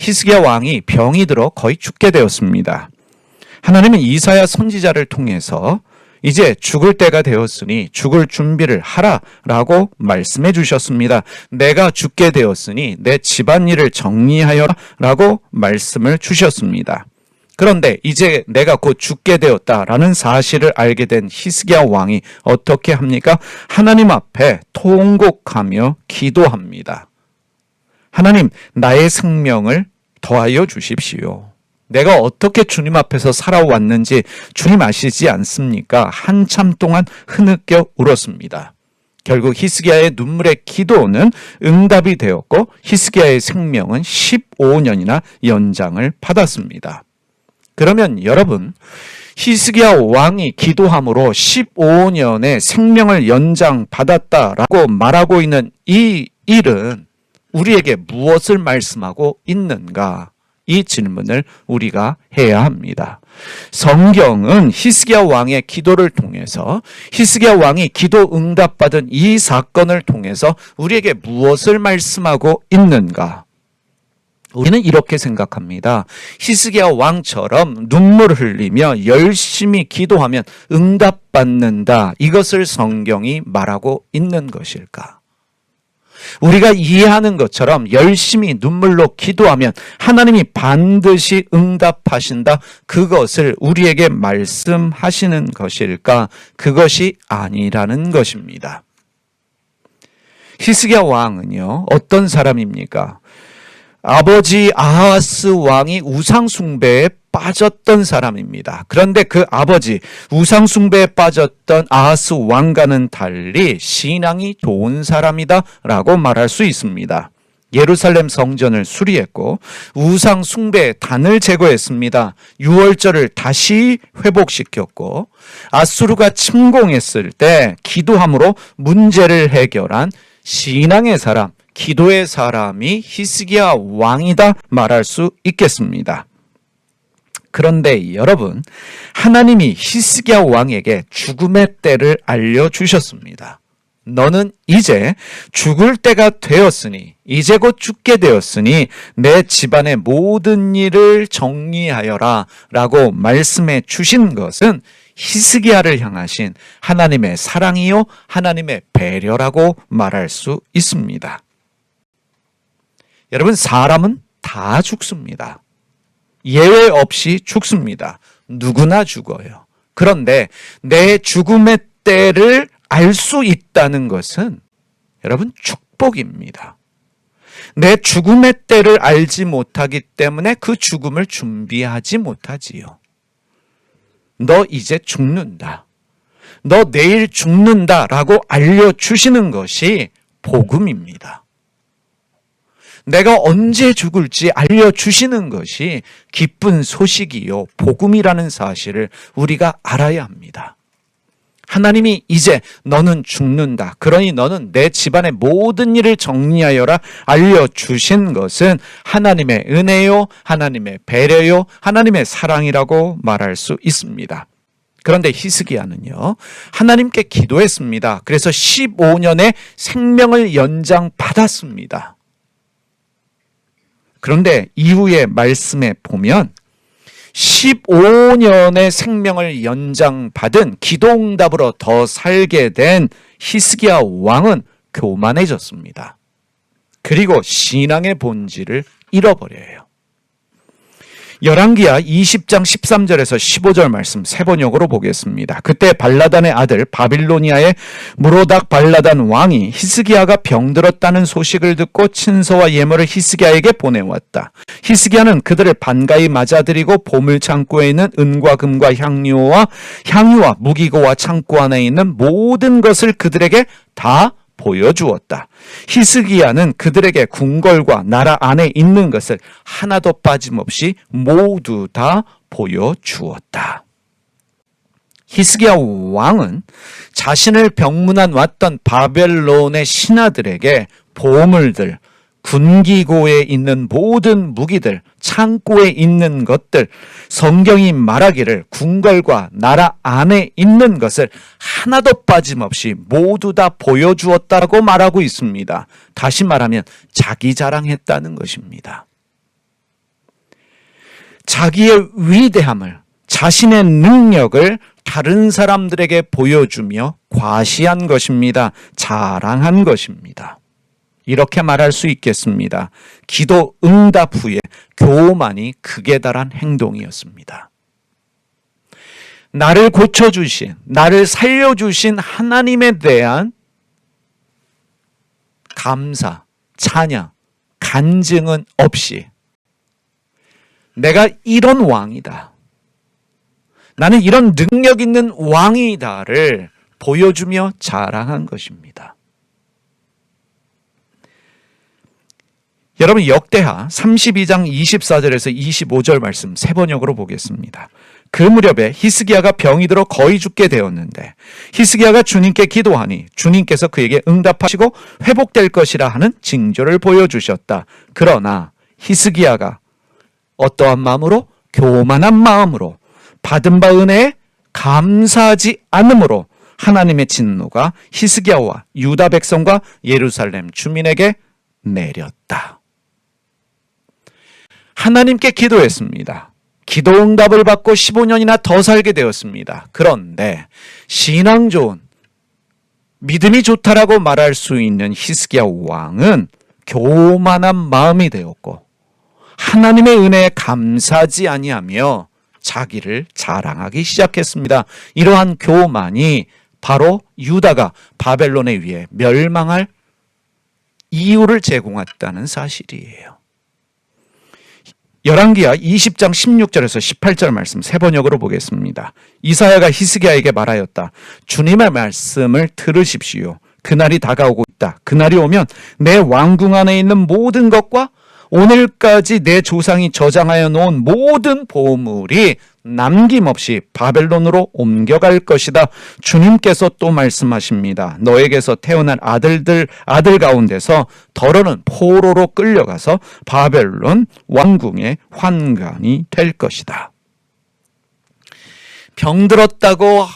히스기야 왕이 병이 들어 거의 죽게 되었습니다. 하나님은 이사야 선지자를 통해서 이제 죽을 때가 되었으니 죽을 준비를 하라라고 말씀해 주셨습니다. 내가 죽게 되었으니 내 집안일을 정리하여라라고 말씀을 주셨습니다. 그런데 이제 내가 곧 죽게 되었다라는 사실을 알게 된 히스기야 왕이 어떻게 합니까? 하나님 앞에 통곡하며 기도합니다. 하나님, 나의 생명을 더하여 주십시오. 내가 어떻게 주님 앞에서 살아왔는지 주님 아시지 않습니까? 한참 동안 흐느껴 울었습니다. 결국 히스기야의 눈물의 기도는 응답이 되었고 히스기야의 생명은 15년이나 연장을 받았습니다. 그러면 여러분, 히스기야 왕이 기도함으로 15년의 생명을 연장받았다라고 말하고 있는 이 일은 우리에게 무엇을 말씀하고 있는가? 이 질문을 우리가 해야 합니다. 성경은 히스기야 왕의 기도를 통해서 히스기야 왕이 기도 응답받은 이 사건을 통해서 우리에게 무엇을 말씀하고 있는가? 우리는 이렇게 생각합니다. 히스기야 왕처럼 눈물을 흘리며 열심히 기도하면 응답받는다. 이것을 성경이 말하고 있는 것일까? 우리가 이해하는 것처럼 열심히 눈물로 기도하면 하나님이 반드시 응답하신다. 그것을 우리에게 말씀하시는 것일까? 그것이 아니라는 것입니다. 히스기야 왕은요, 어떤 사람입니까? 아버지 아하스 왕이 우상숭배에 빠졌던 사람입니다. 그런데 그 아버지 우상숭배에 빠졌던 아하스 왕과는 달리 신앙이 좋은 사람이다 라고 말할 수 있습니다. 예루살렘 성전을 수리했고 우상숭배의 단을 제거했습니다. 유월절을 다시 회복시켰고 아수르가 침공했을 때 기도함으로 문제를 해결한 신앙의 사람, 기도의 사람이 히스기야 왕이다 말할 수 있겠습니다. 그런데 여러분, 하나님이 히스기야 왕에게 죽음의 때를 알려주셨습니다. 너는 이제 죽을 때가 되었으니, 이제 곧 죽게 되었으니 내 집안의 모든 일을 정리하여라 라고 말씀해 주신 것은 히스기야를 향하신 하나님의 사랑이요 하나님의 배려라고 말할 수 있습니다. 여러분, 사람은 다 죽습니다. 예외 없이 죽습니다. 누구나 죽어요. 그런데 내 죽음의 때를 알 수 있다는 것은 여러분 축복입니다. 내 죽음의 때를 알지 못하기 때문에 그 죽음을 준비하지 못하지요. 너 이제 죽는다. 너 내일 죽는다라고 알려주시는 것이 복음입니다. 내가 언제 죽을지 알려주시는 것이 기쁜 소식이요 복음이라는 사실을 우리가 알아야 합니다. 하나님이 이제 너는 죽는다. 그러니 너는 내 집안의 모든 일을 정리하여라 알려주신 것은 하나님의 은혜요, 하나님의 배려요, 하나님의 사랑이라고 말할 수 있습니다. 그런데 히스기야는요, 하나님께 기도했습니다. 그래서 15년의 생명을 연장받았습니다. 그런데 이후의 말씀에 보면 15년의 생명을 연장받은 기도응답으로 더 살게 된 히스기야 왕은 교만해졌습니다. 그리고 신앙의 본질을 잃어버려요. 열왕기하 20장 13절에서 15절 말씀 세 번역으로 보겠습니다. 그때 발라단의 아들 바빌로니아의 무로닥 발라단 왕이 히스기야가 병들었다는 소식을 듣고 친서와 예물을 히스기야에게 보내왔다. 히스기야는 그들을 반가이 맞아들이고 보물 창고에 있는 은과 금과 향유와 무기고와 창고 안에 있는 모든 것을 그들에게 다 보여주었다. 히스기야는 그들에게 궁궐과 나라 안에 있는 것을 하나도 빠짐없이 모두 다 보여주었다. 히스기야 왕은 자신을 병문안 왔던 바벨론의 신하들에게 보물들, 군기고에 있는 모든 무기들, 창고에 있는 것들, 성경이 말하기를 궁궐과 나라 안에 있는 것을 하나도 빠짐없이 모두 다 보여주었다고 말하고 있습니다. 다시 말하면 자기 자랑했다는 것입니다. 자기의 위대함을, 자신의 능력을 다른 사람들에게 보여주며 과시한 것입니다. 자랑한 것입니다. 이렇게 말할 수 있겠습니다. 기도 응답 후에 교만이 극에 달한 행동이었습니다. 나를 고쳐주신, 나를 살려주신 하나님에 대한 감사, 찬양, 간증은 없이 내가 이런 왕이다, 나는 이런 능력 있는 왕이다를 보여주며 자랑한 것입니다. 여러분, 역대하 32장 24절에서 25절 말씀 세 번역으로 보겠습니다. 그 무렵에 히스기야가 병이 들어 거의 죽게 되었는데 히스기야가 주님께 기도하니 주님께서 그에게 응답하시고 회복될 것이라 하는 징조를 보여주셨다. 그러나 히스기야가 어떠한 마음으로? 교만한 마음으로 받은 바 은혜에 감사하지 않으므로 하나님의 진노가 히스기야와 유다 백성과 예루살렘 주민에게 내렸다. 하나님께 기도했습니다. 기도 응답을 받고 15년이나 더 살게 되었습니다. 그런데 신앙 좋은, 믿음이 좋다라고 말할 수 있는 히스기야 왕은 교만한 마음이 되었고 하나님의 은혜에 감사하지 아니하며 자기를 자랑하기 시작했습니다. 이러한 교만이 바로 유다가 바벨론에 의해 멸망할 이유를 제공했다는 사실이에요. 열왕기하 20장 16절에서 18절 말씀 세 번역으로 보겠습니다. 이사야가 히스기야에게 말하였다. 주님의 말씀을 들으십시오. 그날이 다가오고 있다. 그날이 오면 내 왕궁 안에 있는 모든 것과 오늘까지 내 조상이 저장하여 놓은 모든 보물이 남김없이 바벨론으로 옮겨갈 것이다. 주님께서 또 말씀하십니다. 너에게서 태어날 아들 가운데서 더러는 포로로 끌려가서 바벨론 왕궁의 환관이 될 것이다. 병들었다고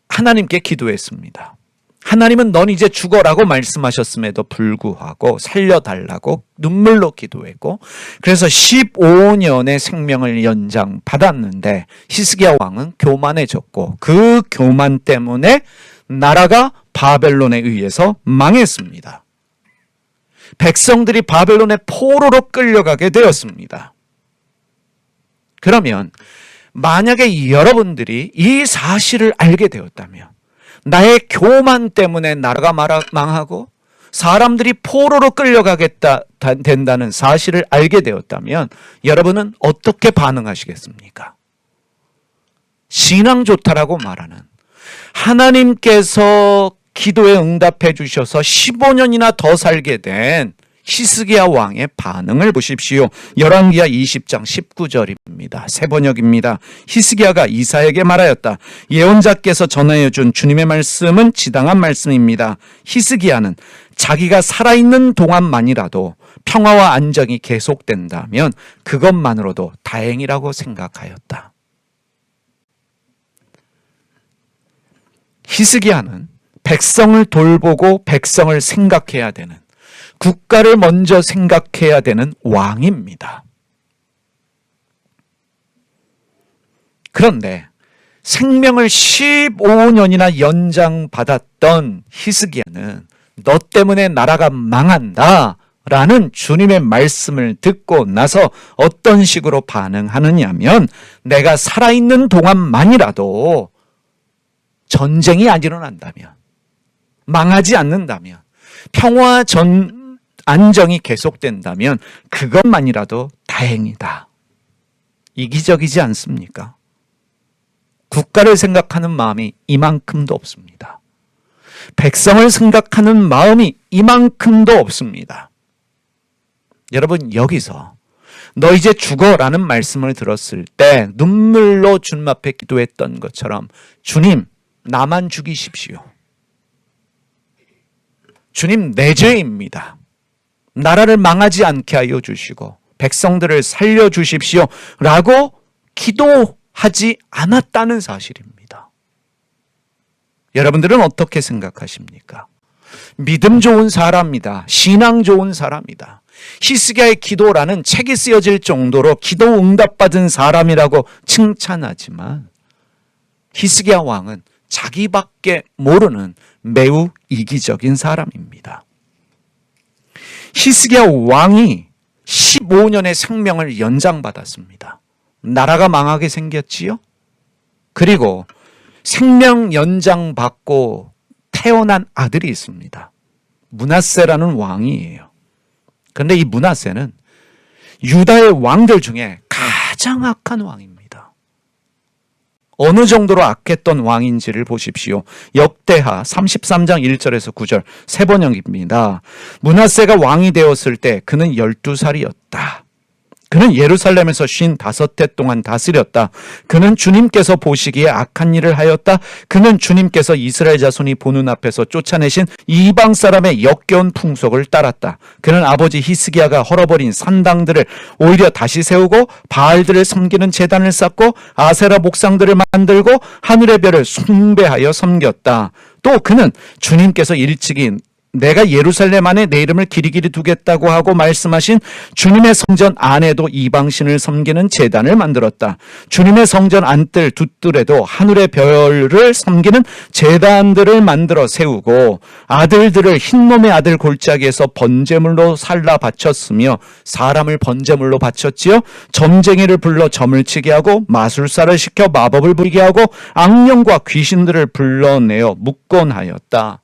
하나님께 기도했습니다. 하나님은 넌 이제 죽어라고 말씀하셨음에도 불구하고 살려달라고 눈물로 기도했고, 그래서 15년의 생명을 연장받았는데 히스기야 왕은 교만해졌고 그 교만 때문에 나라가 바벨론에 의해서 망했습니다. 백성들이 바벨론의 포로로 끌려가게 되었습니다. 그러면 만약에 여러분들이 이 사실을 알게 되었다면, 나의 교만 때문에 나라가 망하고 사람들이 포로로 끌려가겠다 된다는 사실을 알게 되었다면 여러분은 어떻게 반응하시겠습니까? 신앙 좋다라고 말하는 하나님께서 기도에 응답해 주셔서 15년이나 더 살게 된 히스기야 왕의 반응을 보십시오. 열왕기하 20장 19절입니다. 새 번역입니다. 히스기야가 이사야에게 말하였다. 예언자께서 전하여 준 주님의 말씀은 지당한 말씀입니다. 히스기야는 자기가 살아있는 동안만이라도 평화와 안정이 계속된다면 그것만으로도 다행이라고 생각하였다. 히스기야는 백성을 돌보고 백성을 생각해야 되는, 국가를 먼저 생각해야 되는 왕입니다. 그런데 생명을 15년이나 연장받았던 히스기야는 너 때문에 나라가 망한다 라는 주님의 말씀을 듣고 나서 어떤 식으로 반응하느냐면, 내가 살아있는 동안만이라도 전쟁이 안 일어난다면, 망하지 않는다면, 평화 안정이 계속된다면 그것만이라도 다행이다. 이기적이지 않습니까? 국가를 생각하는 마음이 이만큼도 없습니다. 백성을 생각하는 마음이 이만큼도 없습니다. 여러분, 여기서 너 이제 죽어라는 말씀을 들었을 때 눈물로 주님 앞에 기도했던 것처럼, 주님 나만 죽이십시오. 주님 내 죄입니다. 나라를 망하지 않게 하여 주시고 백성들을 살려주십시오 라고 기도하지 않았다는 사실입니다. 여러분들은 어떻게 생각하십니까? 믿음 좋은 사람이다. 신앙 좋은 사람이다. 히스기야의 기도라는 책이 쓰여질 정도로 기도 응답받은 사람이라고 칭찬하지만 히스기야 왕은 자기밖에 모르는 매우 이기적인 사람입니다. 히스기야 왕이 15년의 생명을 연장받았습니다. 나라가 망하게 생겼지요. 그리고 생명 연장받고 태어난 아들이 있습니다. 므낫세라는 왕이에요. 그런데 이 므낫세는 유다의 왕들 중에 가장 악한 왕입니다. 어느 정도로 악했던 왕인지를 보십시오. 역대하 33장 1절에서 9절 세 번역입니다. 므낫세가 왕이 되었을 때 그는 12살이었다. 그는 예루살렘에서 55해 동안 다스렸다. 그는 주님께서 보시기에 악한 일을 하였다. 그는 주님께서 이스라엘 자손이 보는 앞에서 쫓아내신 이방 사람의 역겨운 풍속을 따랐다. 그는 아버지 히스기야가 헐어버린 산당들을 오히려 다시 세우고 바알들을 섬기는 제단을 쌓고 아세라 목상들을 만들고 하늘의 별을 숭배하여 섬겼다. 또 그는 주님께서 일찍이 내가 예루살렘 안에 내 이름을 길이길이 두겠다고 하고 말씀하신 주님의 성전 안에도 이방신을 섬기는 제단을 만들었다. 주님의 성전 안뜰 돛뜰에도 하늘의 별을 섬기는 제단들을 만들어 세우고 아들들을 흰놈의 아들 골짜기에서 번제물로 살라 바쳤으며 사람을 번제물로 바쳤지요. 점쟁이를 불러 점을 치게 하고 마술사를 시켜 마법을 부리게 하고 악령과 귀신들을 불러내어 묵건하였다.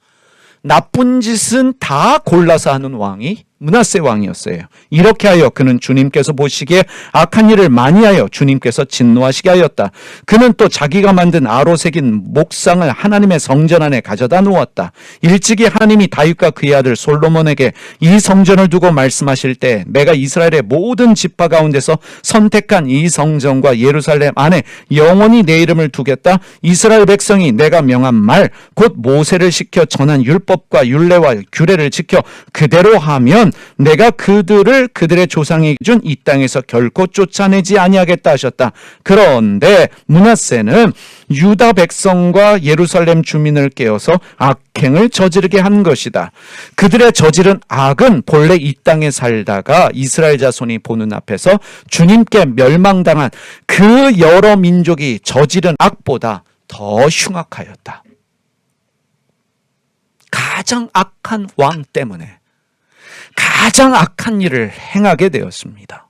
나쁜 짓은 다 골라서 하는 왕이 므낫세 왕이었어요. 이렇게 하여 그는 주님께서 보시기에 악한 일을 많이 하여 주님께서 진노하시게 하였다. 그는 또 자기가 만든 아로 새긴 목상을 하나님의 성전 안에 가져다 놓았다. 일찍이 하나님이 다윗과 그의 아들 솔로몬에게 이 성전을 두고 말씀하실 때 내가 이스라엘의 모든 지파 가운데서 선택한 이 성전과 예루살렘 안에 영원히 내 이름을 두겠다. 이스라엘 백성이 내가 명한 말 곧 모세를 시켜 전한 율법과 율례와 규례를 지켜 그대로 하면 내가 그들의 조상에게 준 이 땅에서 결코 쫓아내지 아니하겠다 하셨다. 그런데 므낫세는 유다 백성과 예루살렘 주민을 깨어서 악행을 저지르게 한 것이다. 그들의 저지른 악은 본래 이 땅에 살다가 이스라엘 자손이 보는 앞에서 주님께 멸망당한 그 여러 민족이 저지른 악보다 더 흉악하였다. 가장 악한 왕 때문에 가장 악한 일을 행하게 되었습니다.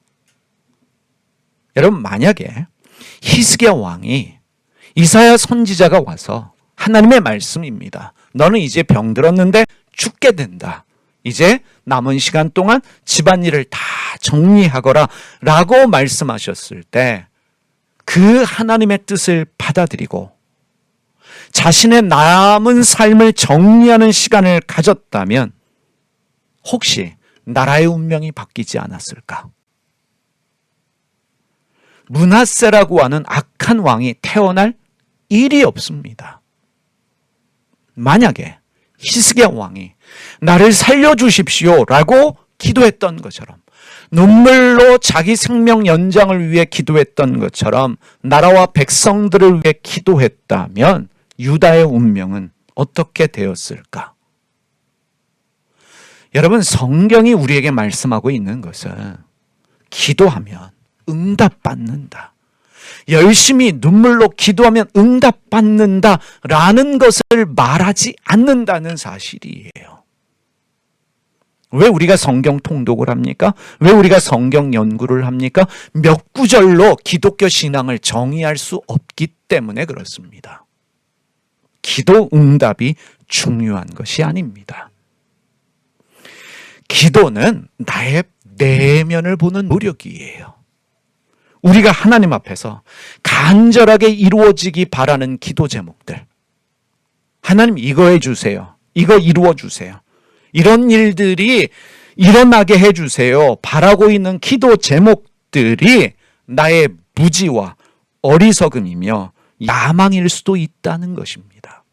여러분, 만약에 히스기야 왕이 이사야 선지자가 와서 하나님의 말씀입니다. 너는 이제 병들었는데 죽게 된다. 이제 남은 시간 동안 집안일을 다 정리하거라 라고 말씀하셨을 때 그 하나님의 뜻을 받아들이고 자신의 남은 삶을 정리하는 시간을 가졌다면 혹시 나라의 운명이 바뀌지 않았을까? 므낫세라고 하는 악한 왕이 태어날 일이 없습니다. 만약에 히스기야 왕이 나를 살려주십시오 라고 기도했던 것처럼 눈물로 자기 생명 연장을 위해 기도했던 것처럼 나라와 백성들을 위해 기도했다면 유다의 운명은 어떻게 되었을까? 여러분, 성경이 우리에게 말씀하고 있는 것은 기도하면 응답받는다. 열심히 눈물로 기도하면 응답받는다라는 것을 말하지 않는다는 사실이에요. 왜 우리가 성경 통독을 합니까? 왜 우리가 성경 연구를 합니까? 몇 구절로 기독교 신앙을 정의할 수 없기 때문에 그렇습니다. 기도 응답이 중요한 것이 아닙니다. 기도는 나의 내면을 보는 노력이에요. 우리가 하나님 앞에서 간절하게 이루어지기 바라는 기도 제목들. 하나님 이거 해주세요. 이거 이루어주세요. 이런 일들이 일어나게 해주세요. 바라고 있는 기도 제목들이 나의 무지와 어리석음이며 야망일 수도 있다는 것입니다.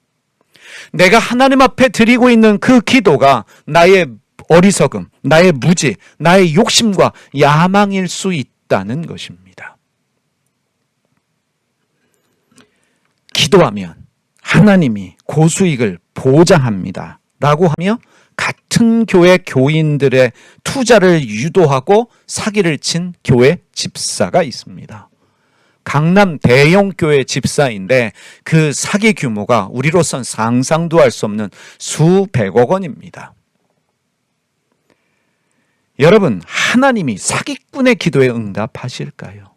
내가 하나님 앞에 드리고 있는 그 기도가 나의 어리석음, 나의 무지, 나의 욕심과 야망일 수 있다는 것입니다. 기도하면 하나님이 고수익을 보장합니다 라고 하며 같은 교회 교인들의 투자를 유도하고 사기를 친 교회 집사가 있습니다. 강남 대형 교회 집사인데 그 사기 규모가 우리로선 상상도 할 수 없는 수백억 원입니다. 여러분, 하나님이 사기꾼의 기도에 응답하실까요?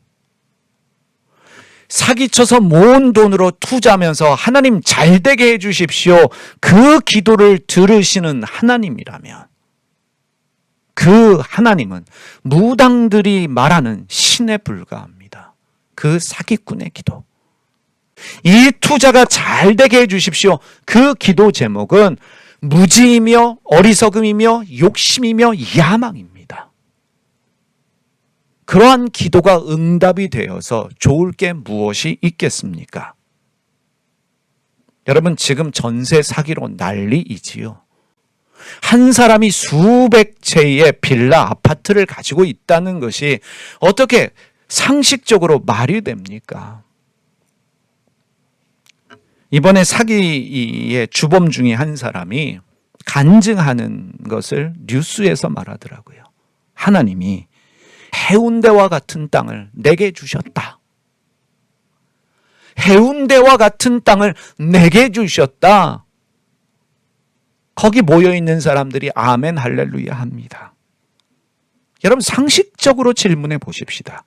사기쳐서 모은 돈으로 투자하면서 하나님 잘 되게 해 주십시오. 그 기도를 들으시는 하나님이라면 그 하나님은 무당들이 말하는 신에 불과합니다. 그 사기꾼의 기도. 이 투자가 잘 되게 해 주십시오. 그 기도 제목은 무지이며 어리석음이며 욕심이며 야망입니다. 그러한 기도가 응답이 되어서 좋을 게 무엇이 있겠습니까? 여러분, 지금 전세 사기로 난리이지요. 한 사람이 수백 채의 빌라 아파트를 가지고 있다는 것이 어떻게 상식적으로 말이 됩니까? 이번에 사기의 주범 중에 한 사람이 간증하는 것을 뉴스에서 말하더라고요. 하나님이 해운대와 같은 땅을 내게 주셨다. 해운대와 같은 땅을 내게 주셨다. 거기 모여있는 사람들이 아멘 할렐루야 합니다. 여러분, 상식적으로 질문해 보십시다.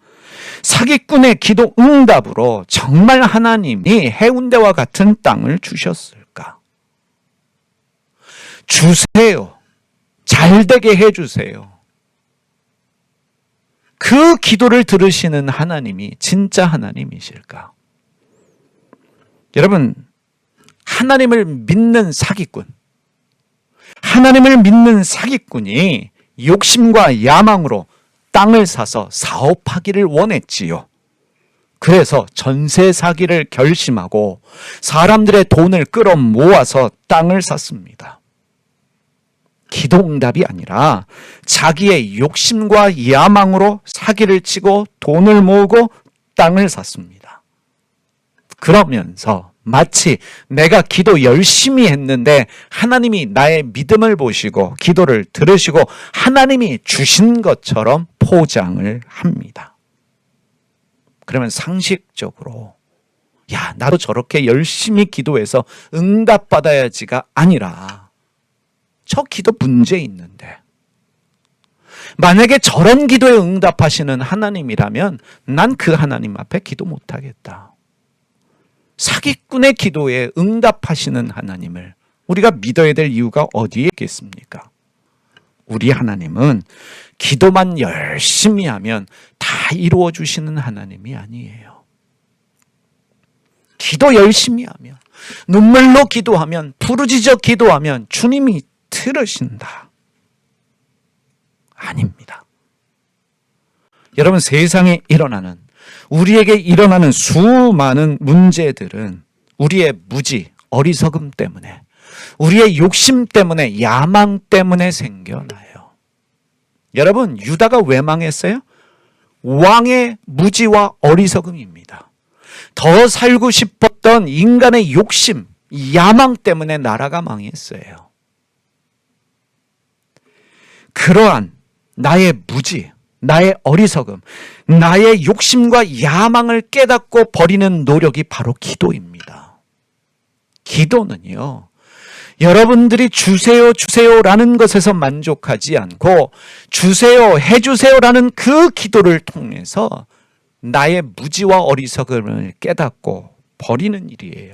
사기꾼의 기도 응답으로 정말 하나님이 해운대와 같은 땅을 주셨을까? 주세요. 잘 되게 해주세요. 그 기도를 들으시는 하나님이 진짜 하나님이실까? 여러분, 하나님을 믿는 사기꾼, 하나님을 믿는 사기꾼이 욕심과 야망으로 땅을 사서 사업하기를 원했지요. 그래서 전세 사기를 결심하고 사람들의 돈을 끌어모아서 땅을 샀습니다. 기도응답이 아니라 자기의 욕심과 야망으로 사기를 치고 돈을 모으고 땅을 샀습니다. 그러면서 마치 내가 기도 열심히 했는데 하나님이 나의 믿음을 보시고 기도를 들으시고 하나님이 주신 것처럼 포장을 합니다. 그러면 상식적으로 야, 나도 저렇게 열심히 기도해서 응답받아야지가 아니라 저 기도 문제 있는데 만약에 저런 기도에 응답하시는 하나님이라면 난 그 하나님 앞에 기도 못하겠다. 사기꾼의 기도에 응답하시는 하나님을 우리가 믿어야 될 이유가 어디에 있겠습니까? 우리 하나님은 기도만 열심히 하면 다 이루어 주시는 하나님이 아니에요. 기도 열심히 하면, 눈물로 기도하면, 부르짖어 기도하면 주님이 들으신다. 아닙니다. 여러분, 세상에 일어나는, 우리에게 일어나는 수많은 문제들은 우리의 무지, 어리석음 때문에, 우리의 욕심 때문에, 야망 때문에 생겨나요. 여러분, 유다가 왜 망했어요? 왕의 무지와 어리석음입니다. 더 살고 싶었던 인간의 욕심, 야망 때문에 나라가 망했어요. 그러한 나의 무지, 나의 어리석음, 나의 욕심과 야망을 깨닫고 버리는 노력이 바로 기도입니다. 기도는요, 여러분들이 주세요, 주세요라는 것에서 만족하지 않고 주세요, 해주세요라는 그 기도를 통해서 나의 무지와 어리석음을 깨닫고 버리는 일이에요.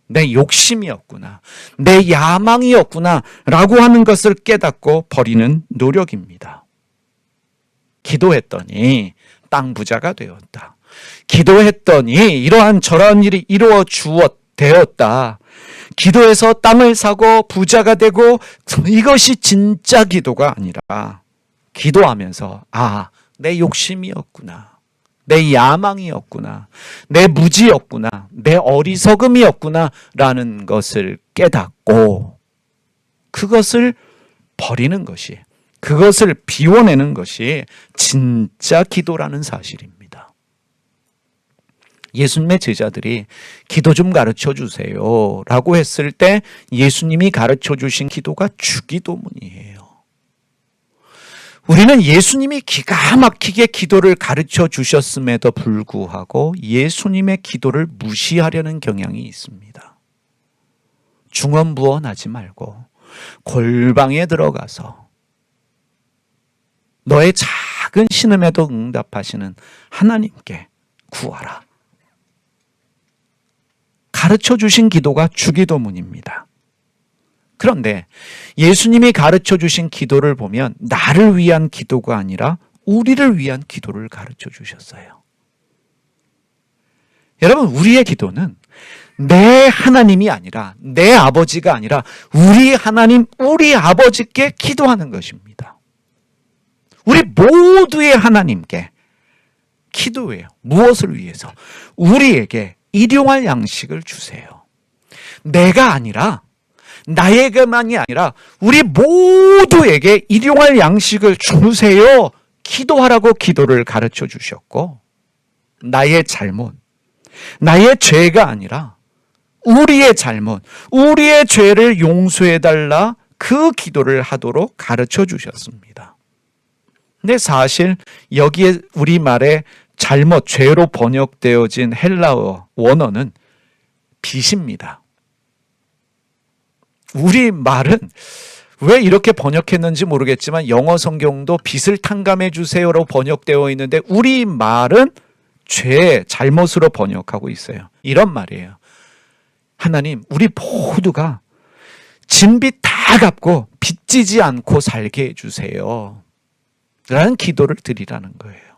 내 욕심이었구나, 내 야망이었구나 라고 하는 것을 깨닫고 버리는 노력입니다. 기도했더니 땅 부자가 되었다. 기도했더니 이러한 저러한 일이 이루어 되었다. 기도해서 땅을 사고 부자가 되고, 이것이 진짜 기도가 아니라 기도하면서 내 욕심이었구나, 내 야망이었구나, 내 무지였구나, 내 어리석음이었구나 라는 것을 깨닫고 그것을 버리는 것이, 그것을 비워내는 것이 진짜 기도라는 사실입니다. 예수님의 제자들이 기도 좀 가르쳐 주세요 라고 했을 때 예수님이 가르쳐 주신 기도가 주기도문이에요. 우리는 예수님이 기가 막히게 기도를 가르쳐 주셨음에도 불구하고 예수님의 기도를 무시하려는 경향이 있습니다. 중언부언하지 말고 골방에 들어가서 너의 작은 신음에도 응답하시는 하나님께 구하라. 가르쳐 주신 기도가 주기도문입니다. 그런데 예수님이 가르쳐 주신 기도를 보면 나를 위한 기도가 아니라 우리를 위한 기도를 가르쳐 주셨어요. 여러분, 우리의 기도는 내 하나님이 아니라, 내 아버지가 아니라 우리 하나님, 우리 아버지께 기도하는 것입니다. 우리 모두의 하나님께 기도해요. 무엇을 위해서? 우리에게 일용할 양식을 주세요. 내가 아니라, 나에게만이 아니라 우리 모두에게 일용할 양식을 주세요. 기도하라고 기도를 가르쳐 주셨고, 나의 잘못, 나의 죄가 아니라 우리의 잘못, 우리의 죄를 용서해달라 그 기도를 하도록 가르쳐 주셨습니다. 근데 사실 여기에 우리말에 잘못, 죄로 번역되어진 헬라어 원어는 빚입니다. 우리말은 왜 이렇게 번역했는지 모르겠지만 영어 성경도 빚을 탕감해 주세요로 번역되어 있는데 우리말은 죄, 잘못으로 번역하고 있어요. 이런 말이에요. 하나님, 우리 모두가 진빚 다 갚고 빚지지 않고 살게 해주세요 라는 기도를 드리라는 거예요.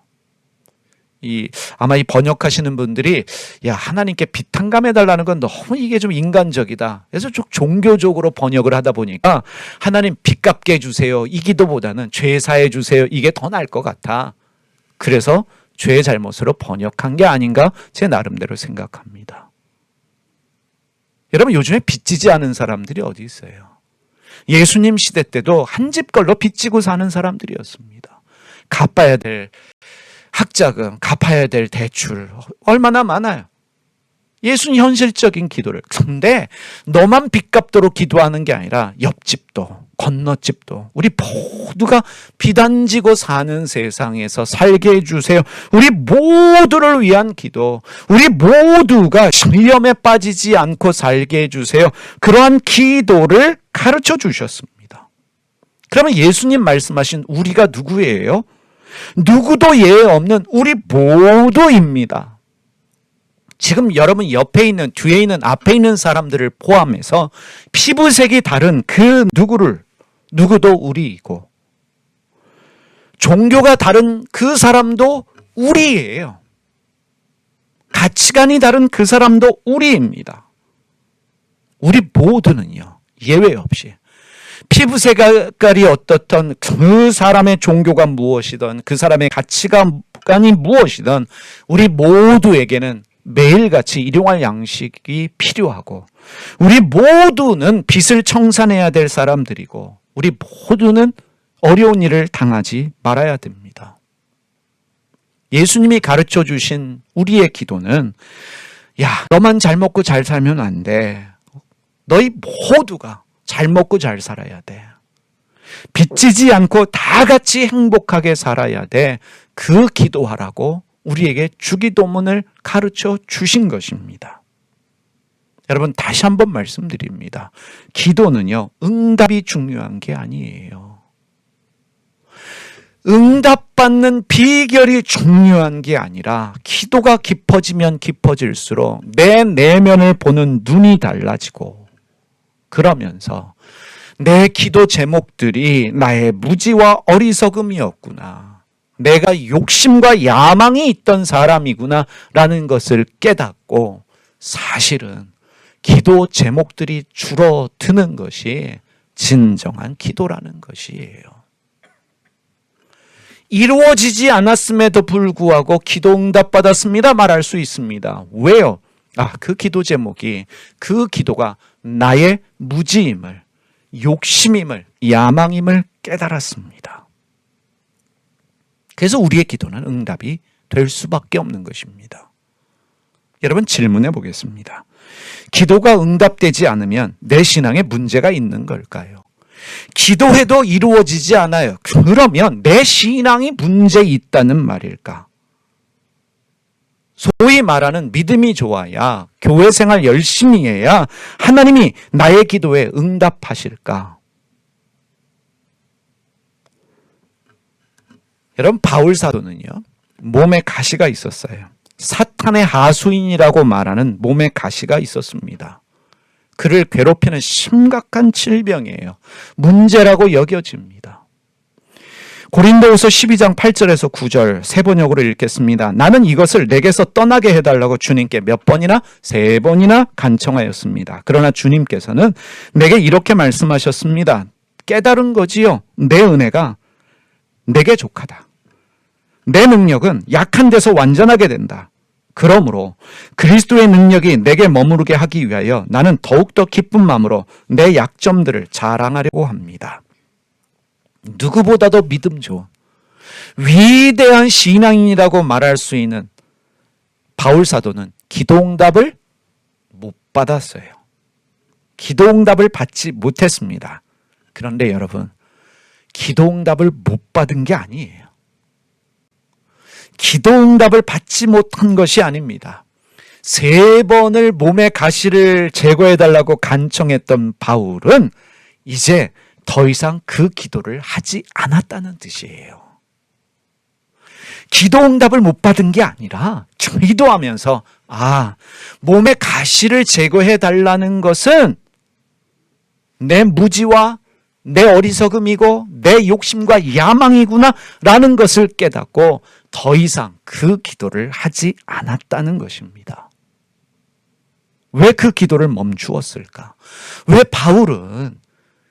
아마 이 번역하시는 분들이 하나님께 빚 탕감해달라는 건 너무 이게 좀 인간적이다. 그래서 좀 종교적으로 번역을 하다 보니까 하나님 빚 갚게 해주세요 이 기도보다는 죄 사해 주세요 이게 더 나을 것 같아. 그래서 죄의 잘못으로 번역한 게 아닌가 제 나름대로 생각합니다. 여러분, 요즘에 빚지지 않은 사람들이 어디 있어요? 예수님 시대 때도 한 집 걸로 빚지고 사는 사람들이었습니다. 갚아야 될 학자금, 갚아야 될 대출 얼마나 많아요. 예수는 현실적인 기도를. 근데 너만 빚 갚도록 기도하는 게 아니라 옆집도 건너집도 우리 모두가 빚 안 지고 사는 세상에서 살게 해주세요. 우리 모두를 위한 기도, 우리 모두가 시험에 빠지지 않고 살게 해주세요. 그러한 기도를 가르쳐 주셨습니다. 그러면 예수님 말씀하신 우리가 누구예요? 누구도 예외 없는 우리 모두입니다. 지금 여러분 옆에 있는, 뒤에 있는, 앞에 있는 사람들을 포함해서 피부색이 다른 그 누구도 우리이고, 종교가 다른 그 사람도 우리예요. 가치관이 다른 그 사람도 우리입니다. 우리 모두는요, 예외 없이 피부 색깔이 어떻든 그 사람의 종교가 무엇이든 그 사람의 가치관이 무엇이든 우리 모두에게는 매일같이 일용할 양식이 필요하고, 우리 모두는 빚을 청산해야 될 사람들이고, 우리 모두는 어려운 일을 당하지 말아야 됩니다. 예수님이 가르쳐 주신 우리의 기도는 너만 잘 먹고 잘 살면 안 돼. 너희 모두가 잘 먹고 잘 살아야 돼. 빚지지 않고 다 같이 행복하게 살아야 돼. 그 기도하라고 우리에게 주기도문을 가르쳐 주신 것입니다. 여러분, 다시 한번 말씀드립니다. 기도는요, 응답이 중요한 게 아니에요. 응답받는 비결이 중요한 게 아니라 기도가 깊어지면 깊어질수록 내 내면을 보는 눈이 달라지고, 그러면서 내 기도 제목들이 나의 무지와 어리석음이었구나, 내가 욕심과 야망이 있던 사람이구나 라는 것을 깨닫고, 사실은 기도 제목들이 줄어드는 것이 진정한 기도라는 것이에요. 이루어지지 않았음에도 불구하고 기도 응답받았습니다 말할 수 있습니다. 왜요? 그 기도 제목이, 그 기도가 나의 무지임을, 욕심임을, 야망임을 깨달았습니다. 그래서 우리의 기도는 응답이 될 수밖에 없는 것입니다. 여러분 질문해 보겠습니다. 기도가 응답되지 않으면 내 신앙에 문제가 있는 걸까요? 기도해도 이루어지지 않아요. 그러면 내 신앙이 문제 있다는 말일까? 소위 말하는 믿음이 좋아야, 교회 생활 열심히 해야 하나님이 나의 기도에 응답하실까? 여러분, 바울 사도는요, 몸에 가시가 있었어요. 사탄의 하수인이라고 말하는 몸에 가시가 있었습니다. 그를 괴롭히는 심각한 질병이에요. 문제라고 여겨집니다. 고린도후서 12장 8절에서 9절 세 번역으로 읽겠습니다. 나는 이것을 내게서 떠나게 해달라고 주님께 몇 번이나 3번이나 간청하였습니다. 그러나 주님께서는 내게 이렇게 말씀하셨습니다. 깨달은 거지요. 내 은혜가 내게 족하다. 내 능력은 약한 데서 완전하게 된다. 그러므로 그리스도의 능력이 내게 머무르게 하기 위하여 나는 더욱더 기쁜 마음으로 내 약점들을 자랑하려고 합니다. 누구보다도 믿음 좋은 위대한 신앙인이라고 말할 수 있는 바울 사도는 기도응답을 못 받았어요. 기도응답을 받지 못했습니다. 그런데 여러분, 기도응답을 못 받은 게 아니에요. 기도응답을 받지 못한 것이 아닙니다. 3번을 몸의 가시를 제거해달라고 간청했던 바울은 이제 더 이상 그 기도를 하지 않았다는 뜻이에요. 기도응답을 못 받은 게 아니라 기도하면서 몸의 가시를 제거해달라는 것은 내 무지와 내 어리석음이고 내 욕심과 야망이구나 라는 것을 깨닫고 더 이상 그 기도를 하지 않았다는 것입니다. 왜 그 기도를 멈추었을까? 왜 바울은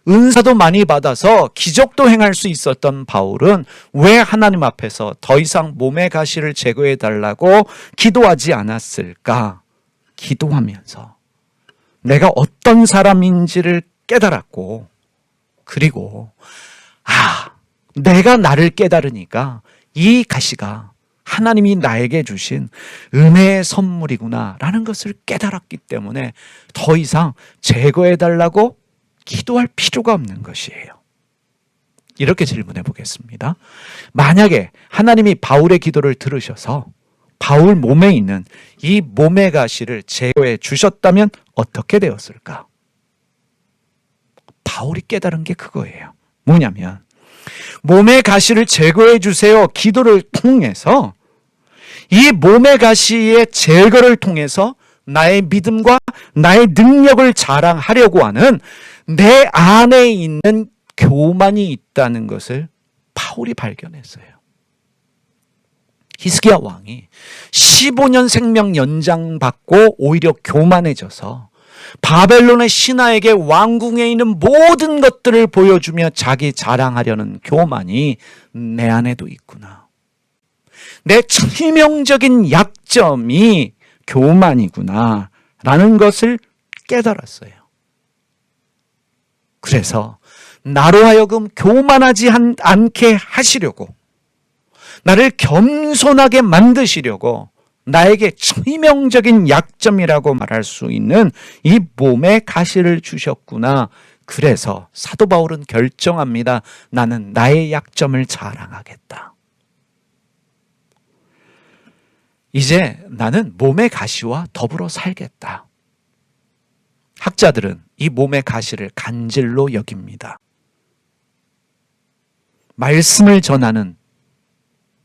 은사도 많이 받아서 기적도 행할 수 있었던 바울은 왜 하나님 앞에서 더 이상 몸의 가시를 제거해 달라고 기도하지 않았을까? 기도하면서 내가 어떤 사람인지를 깨달았고, 그리고 내가 나를 깨달으니까 이 가시가 하나님이 나에게 주신 은혜의 선물이구나 라는 것을 깨달았기 때문에 더 이상 제거해 달라고 기도할 필요가 없는 것이에요. 이렇게 질문해 보겠습니다. 만약에 하나님이 바울의 기도를 들으셔서 바울 몸에 있는 이 몸의 가시를 제거해 주셨다면 어떻게 되었을까? 바울이 깨달은 게 그거예요. 뭐냐면 몸의 가시를 제거해 주세요 기도를 통해서 이 몸의 가시의 제거를 통해서 나의 믿음과 나의 능력을 자랑하려고 하는 내 안에 있는 교만이 있다는 것을 바울이 발견했어요. 히스기야 왕이 15년 생명 연장받고 오히려 교만해져서 바벨론의 신하에게 왕궁에 있는 모든 것들을 보여주며 자기 자랑하려는 교만이 내 안에도 있구나. 내 치명적인 약점이 교만이구나 라는 것을 깨달았어요. 그래서 나로 하여금 교만하지 않게 하시려고, 나를 겸손하게 만드시려고 나에게 치명적인 약점이라고 말할 수 있는 이 몸의 가시를 주셨구나. 그래서 사도 바울은 결정합니다. 나는 나의 약점을 자랑하겠다. 이제 나는 몸의 가시와 더불어 살겠다. 학자들은 이 몸의 가시를 간질로 여깁니다. 말씀을 전하는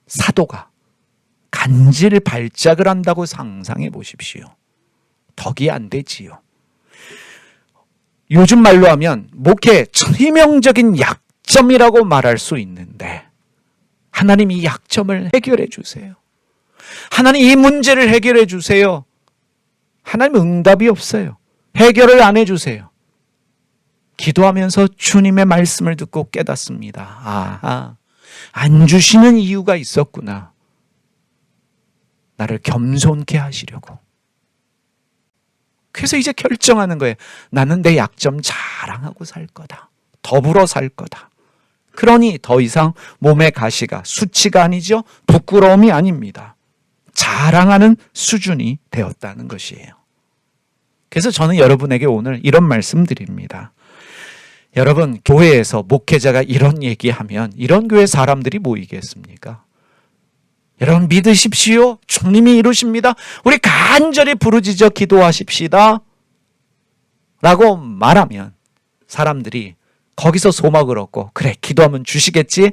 사도가 간질 발작을 한다고 상상해 보십시오. 덕이 안 되지요. 요즘 말로 하면 목회 치명적인 약점이라고 말할 수 있는데 하나님 이 약점을 해결해 주세요. 하나님 이 문제를 해결해 주세요. 하나님 응답이 없어요. 해결을 안 해주세요. 기도하면서 주님의 말씀을 듣고 깨닫습니다. 안 주시는 이유가 있었구나. 나를 겸손케 하시려고. 그래서 이제 결정하는 거예요. 나는 내 약점 자랑하고 살 거다. 더불어 살 거다. 그러니 더 이상 몸의 가시가 수치가 아니죠. 부끄러움이 아닙니다. 자랑하는 수준이 되었다는 것이에요. 그래서 저는 여러분에게 오늘 이런 말씀 드립니다. 여러분, 교회에서 목회자가 이런 얘기하면 이런 교회 사람들이 모이겠습니까? 여러분 믿으십시오. 주님이 이루십니다. 우리 간절히 부르짖어 기도하십시다. 라고 말하면 사람들이 거기서 소망을 얻고 그래 기도하면 주시겠지?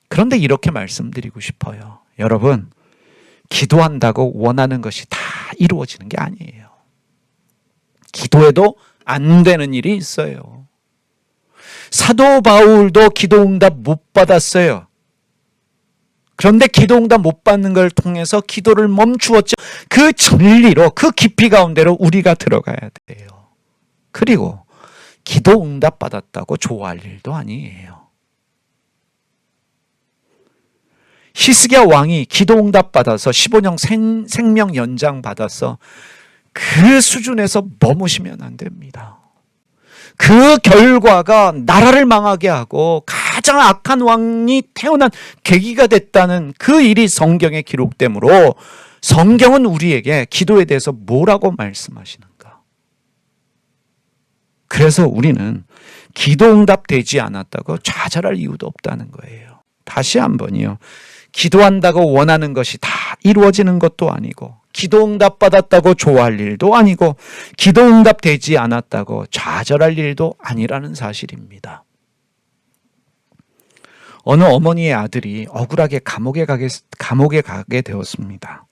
그런데 이렇게 말씀드리고 싶어요. 여러분, 기도한다고 원하는 것이 다 이루어지는 게 아니에요. 기도해도 안 되는 일이 있어요. 사도 바울도 기도응답 못 받았어요. 그런데 기도응답 못 받는 걸 통해서 기도를 멈추었죠. 그 진리로, 그 깊이 가운데로 우리가 들어가야 돼요. 그리고 기도응답 받았다고 좋아할 일도 아니에요. 히스기야 왕이 기도응답 받아서 15년 생명 연장 받아서 그 수준에서 머무시면 안 됩니다. 그 결과가 나라를 망하게 하고 가장 악한 왕이 태어난 계기가 됐다는 그 일이 성경에 기록되므로 성경은 우리에게 기도에 대해서 뭐라고 말씀하시는가? 그래서 우리는 기도응답 되지 않았다고 좌절할 이유도 없다는 거예요. 다시 한번요. 기도한다고 원하는 것이 다 이루어지는 것도 아니고 기도응답 받았다고 좋아할 일도 아니고 기도응답 되지 않았다고 좌절할 일도 아니라는 사실입니다. 어느 어머니의 아들이 억울하게 감옥에 가게 되었습니다.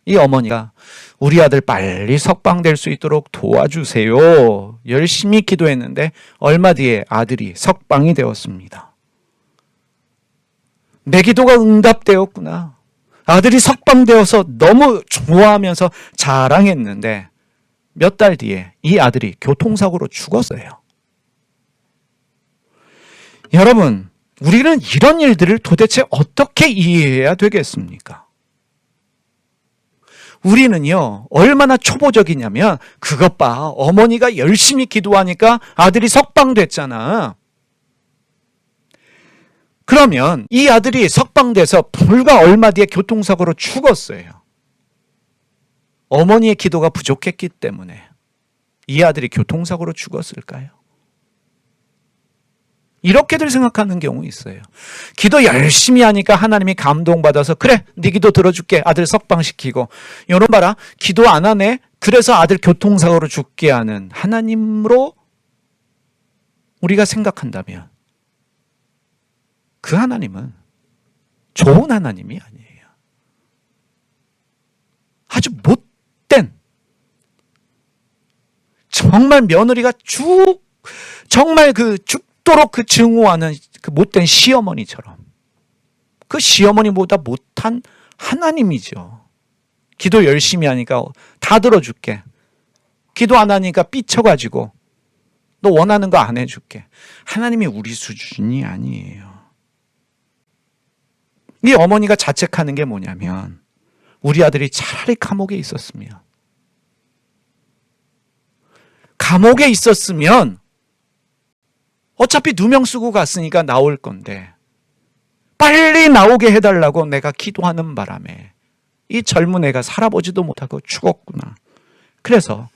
이 어머니가 우리 아들 빨리 석방될 수 있도록 도와주세요. 열심히 기도했는데 얼마 뒤에 아들이 석방이 되었습니다. 내 기도가 응답되었구나. 아들이 석방되어서 너무 좋아하면서 자랑했는데 몇 달 뒤에 이 아들이 교통사고로 죽었어요. 여러분, 우리는 이런 일들을 도대체 어떻게 이해해야 되겠습니까? 우리는요, 얼마나 초보적이냐면 그것 봐, 어머니가 열심히 기도하니까 아들이 석방됐잖아. 그러면 이 아들이 석방돼서 불과 얼마 뒤에 교통사고로 죽었어요. 어머니의 기도가 부족했기 때문에 이 아들이 교통사고로 죽었을까요? 이렇게들 생각하는 경우 있어요. 기도 열심히 하니까 하나님이 감동받아서 그래, 네 기도 들어줄게. 아들 석방시키고. 여러분 봐라, 기도 안 하네. 그래서 아들 교통사고로 죽게 하는 하나님으로 우리가 생각한다면 그 하나님은 좋은 하나님이 아니에요. 아주 못된, 정말 며느리가 정말 죽도록 증오하는 그 못된 시어머니처럼 그 시어머니보다 못한 하나님이죠. 기도 열심히 하니까 다 들어줄게. 기도 안 하니까 삐쳐가지고 너 원하는 거 안 해줄게. 하나님이 우리 수준이 아니에요. 이 어머니가 자책하는 게 뭐냐면 우리 아들이 차라리 감옥에 있었으면 어차피 누명 쓰고 갔으니까 나올 건데 빨리 나오게 해달라고 내가 기도하는 바람에 이 젊은 애가 살아보지도 못하고 죽었구나. 그래서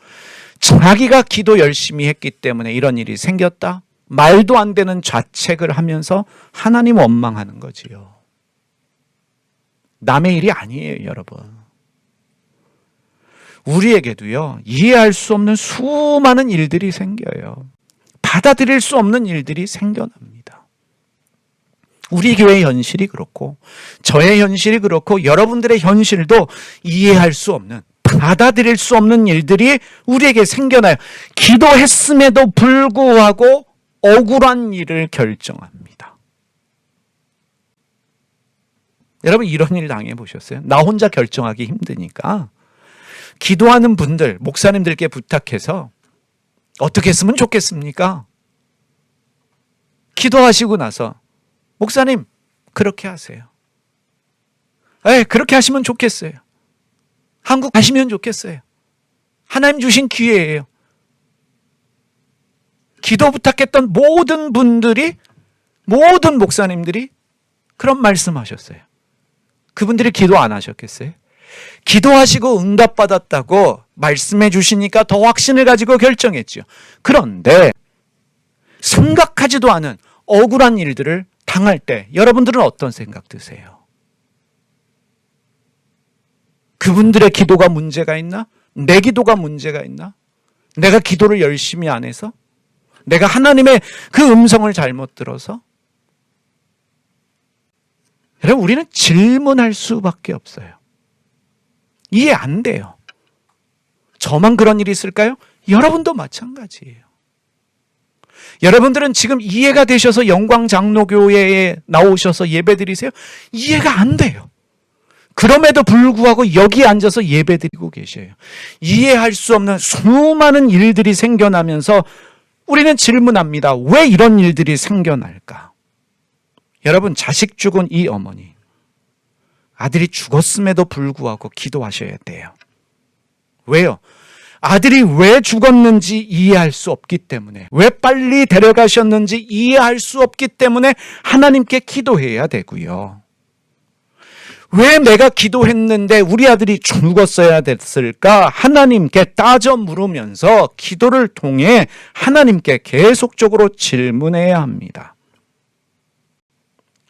자기가 기도 열심히 했기 때문에 이런 일이 생겼다. 말도 안 되는 자책을 하면서 하나님 원망하는 거지요. 남의 일이 아니에요, 여러분. 우리에게도요, 이해할 수 없는 수많은 일들이 생겨요. 받아들일 수 없는 일들이 생겨납니다. 우리 교회의 현실이 그렇고 저의 현실이 그렇고 여러분들의 현실도 이해할 수 없는, 받아들일 수 없는 일들이 우리에게 생겨나요. 기도했음에도 불구하고 억울한 일을 결정합니다. 여러분 이런 일 당해보셨어요? 나 혼자 결정하기 힘드니까 기도하는 분들, 목사님들께 부탁해서 어떻게 했으면 좋겠습니까? 기도하시고 나서 목사님 그렇게 하세요. 그렇게 하시면 좋겠어요. 한국 가시면 좋겠어요. 하나님 주신 기회예요. 기도 부탁했던 모든 분들이, 모든 목사님들이 그런 말씀하셨어요. 그분들이 기도 안 하셨겠어요? 기도하시고 응답받았다고 말씀해 주시니까 더 확신을 가지고 결정했죠. 그런데 생각하지도 않은 억울한 일들을 당할 때 여러분들은 어떤 생각 드세요? 그분들의 기도가 문제가 있나? 내 기도가 문제가 있나? 내가 기도를 열심히 안 해서? 내가 하나님의 그 음성을 잘못 들어서? 여러분, 우리는 질문할 수밖에 없어요. 이해 안 돼요. 저만 그런 일이 있을까요? 여러분도 마찬가지예요. 여러분들은 지금 이해가 되셔서 영광장로교회에 나오셔서 예배드리세요? 이해가 안 돼요. 그럼에도 불구하고 여기 앉아서 예배드리고 계셔요. 이해할 수 없는 수많은 일들이 생겨나면서 우리는 질문합니다. 왜 이런 일들이 생겨날까? 여러분, 자식 죽은 이 어머니, 아들이 죽었음에도 불구하고 기도하셔야 돼요. 왜요? 아들이 왜 죽었는지 이해할 수 없기 때문에, 왜 빨리 데려가셨는지 이해할 수 없기 때문에 하나님께 기도해야 되고요. 왜 내가 기도했는데 우리 아들이 죽었어야 됐을까? 하나님께 따져 물으면서 기도를 통해 하나님께 계속적으로 질문해야 합니다.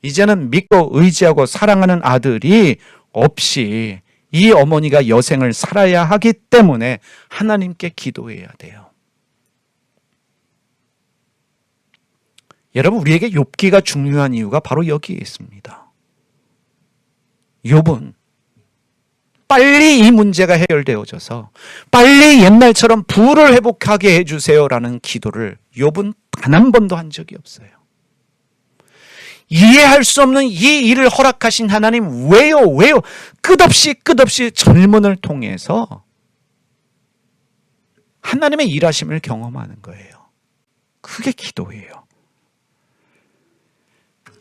이제는 믿고 의지하고 사랑하는 아들이 없이 이 어머니가 여생을 살아야 하기 때문에 하나님께 기도해야 돼요. 여러분, 우리에게 욥기가 중요한 이유가 바로 여기에 있습니다. 욥은 빨리 이 문제가 해결되어져서 빨리 옛날처럼 부를 회복하게 해주세요라는 기도를 욥은 단 한 번도 한 적이 없어요. 이해할 수 없는 이 일을 허락하신 하나님 왜요? 끝없이 질문을 통해서 하나님의 일하심을 경험하는 거예요. 그게 기도예요.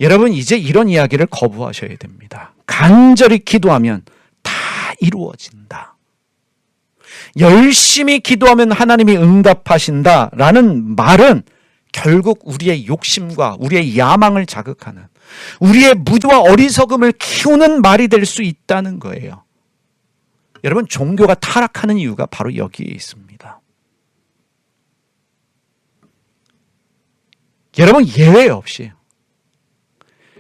여러분, 이제 이런 이야기를 거부하셔야 됩니다. 간절히 기도하면 다 이루어진다. 열심히 기도하면 하나님이 응답하신다라는 말은 결국 우리의 욕심과 우리의 야망을 자극하는, 우리의 무지와 어리석음을 키우는 말이 될 수 있다는 거예요. 여러분, 종교가 타락하는 이유가 바로 여기에 있습니다. 여러분, 예외 없이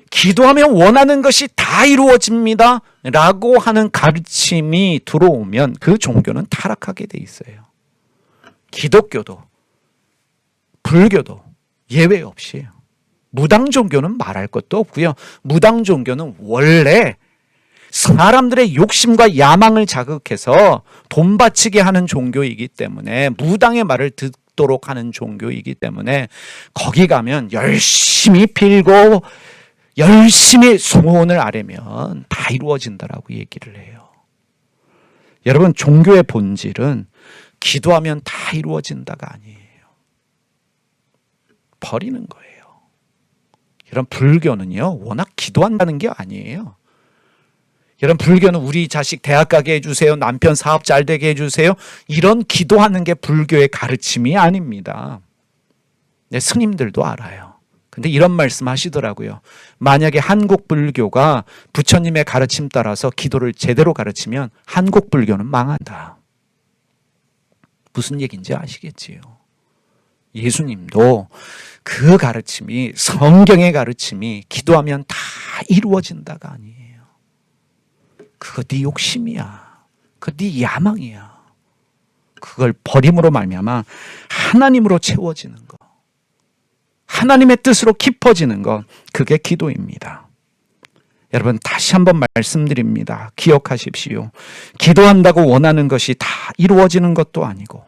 기도하면 원하는 것이 다 이루어집니다 라고 하는 가르침이 들어오면 그 종교는 타락하게 돼 있어요. 기독교도 불교도 예외 없이. 무당 종교는 말할 것도 없고요. 무당 종교는 원래 사람들의 욕심과 야망을 자극해서 돈 바치게 하는 종교이기 때문에, 무당의 말을 듣도록 하는 종교이기 때문에 거기 가면 열심히 빌고 열심히 소원을 아뢰면 다 이루어진다라고 얘기를 해요. 여러분, 종교의 본질은 기도하면 다 이루어진다가 아니에요. 버리는 거예요. 여러분, 불교는요, 워낙 기도한다는 게 아니에요. 여러분, 불교는 우리 자식 대학 가게 해주세요, 남편 사업 잘 되게 해주세요, 이런 기도하는 게 불교의 가르침이 아닙니다. 네, 스님들도 알아요. 근데 이런 말씀 하시더라고요. 만약에 한국 불교가 부처님의 가르침 따라서 기도를 제대로 가르치면 한국 불교는 망한다. 무슨 얘기인지 아시겠지요? 예수님도 그 가르침이, 성경의 가르침이 기도하면 다 이루어진다가 아니에요. 그거 네 욕심이야. 그거 네 야망이야. 그걸 버림으로 말미암아 하나님으로 채워지는 거, 하나님의 뜻으로 깊어지는 것, 그게 기도입니다. 여러분, 다시 한번 말씀드립니다. 기억하십시오. 기도한다고 원하는 것이 다 이루어지는 것도 아니고,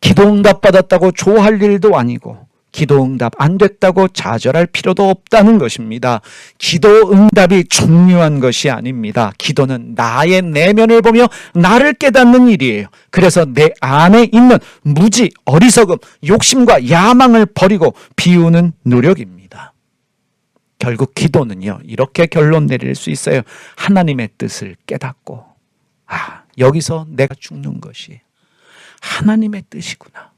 기도 응답 받았다고 좋아할 일도 아니고, 기도 응답 안 됐다고 좌절할 필요도 없다는 것입니다. 기도 응답이 중요한 것이 아닙니다. 기도는 나의 내면을 보며 나를 깨닫는 일이에요. 그래서 내 안에 있는 무지, 어리석음, 욕심과 야망을 버리고 비우는 노력입니다. 결국 기도는요, 이렇게 결론 내릴 수 있어요. 하나님의 뜻을 깨닫고, 여기서 내가 죽는 것이 하나님의 뜻이구나.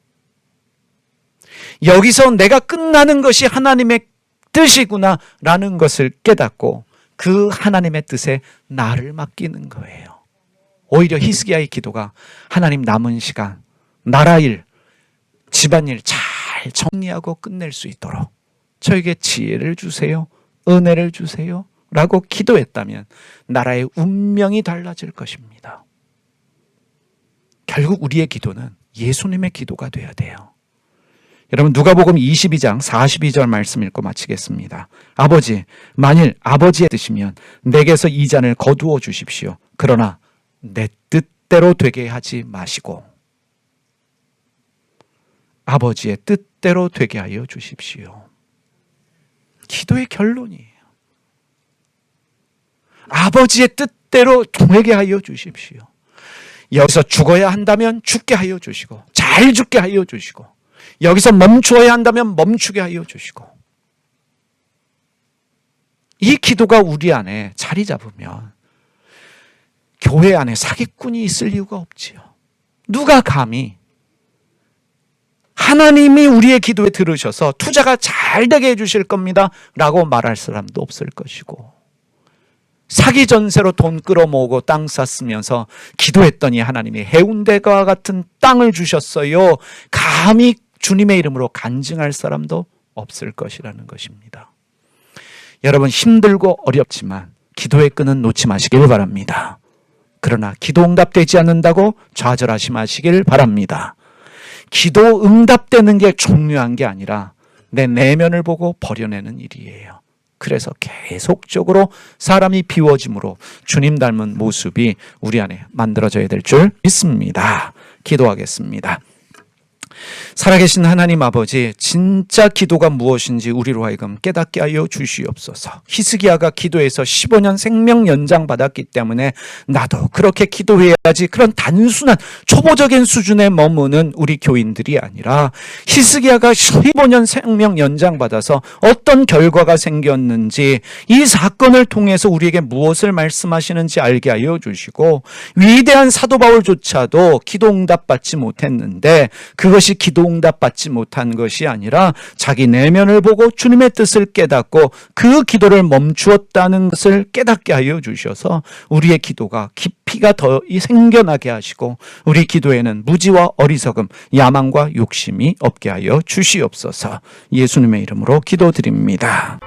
여기서 내가 끝나는 것이 하나님의 뜻이구나 라는 것을 깨닫고, 그 하나님의 뜻에 나를 맡기는 거예요. 오히려 히스기야의 기도가 하나님 남은 시간 나라 일, 집안일 잘 정리하고 끝낼 수 있도록 저에게 지혜를 주세요. 은혜를 주세요. 라고 기도했다면 나라의 운명이 달라질 것입니다. 결국 우리의 기도는 예수님의 기도가 돼야 돼요. 여러분 누가복음 22장 42절 말씀 읽고 마치겠습니다. 아버지, 만일 아버지의 뜻이면 내게서 이 잔을 거두어 주십시오. 그러나 내 뜻대로 되게 하지 마시고 아버지의 뜻대로 되게 하여 주십시오. 기도의 결론이에요. 아버지의 뜻대로 되게 하여 주십시오. 여기서 죽어야 한다면 죽게 하여 주시고 잘 죽게 하여 주시고 여기서 멈추어야 한다면 멈추게 하여 주시고 이 기도가 우리 안에 자리 잡으면 교회 안에 사기꾼이 있을 이유가 없지요. 누가 감히 하나님이 우리의 기도에 들으셔서 투자가 잘 되게 해주실 겁니다 라고 말할 사람도 없을 것이고 사기 전세로 돈 끌어모으고 땅 샀으면서 기도했더니 하나님이 해운대와 같은 땅을 주셨어요. 감히 주님의 이름으로 간증할 사람도 없을 것이라는 것입니다. 여러분 힘들고 어렵지만 기도의 끈은 놓지 마시길 바랍니다. 그러나 기도 응답되지 않는다고 좌절하지 마시길 바랍니다. 기도 응답되는 게 중요한 게 아니라 내 내면을 보고 버려내는 일이에요. 그래서 계속적으로 사람이 비워짐으로 주님 닮은 모습이 우리 안에 만들어져야 될 줄 믿습니다. 기도하겠습니다. 살아계신 하나님 아버지, 진짜 기도가 무엇인지 우리로 하여금 깨닫게 하여 주시옵소서. 히스기야가 기도해서 15년 생명 연장 받았기 때문에 나도 그렇게 기도해야지, 그런 단순한 초보적인 수준에 머무는 우리 교인들이 아니라 히스기야가 15년 생명 연장 받아서 어떤 결과가 생겼는지, 이 사건을 통해서 우리에게 무엇을 말씀하시는지 알게 하여 주시고, 위대한 사도 바울조차도 기도 응답 받지 못했는데 그것이 기도 응답 받지 못한 것이 아니라 자기 내면을 보고 주님의 뜻을 깨닫고 그 기도를 멈추었다는 것을 깨닫게 하여 주셔서 우리의 기도가 깊이가 더 생겨나게 하시고 우리 기도에는 무지와 어리석음, 야망과 욕심이 없게 하여 주시옵소서. 예수님의 이름으로 기도드립니다.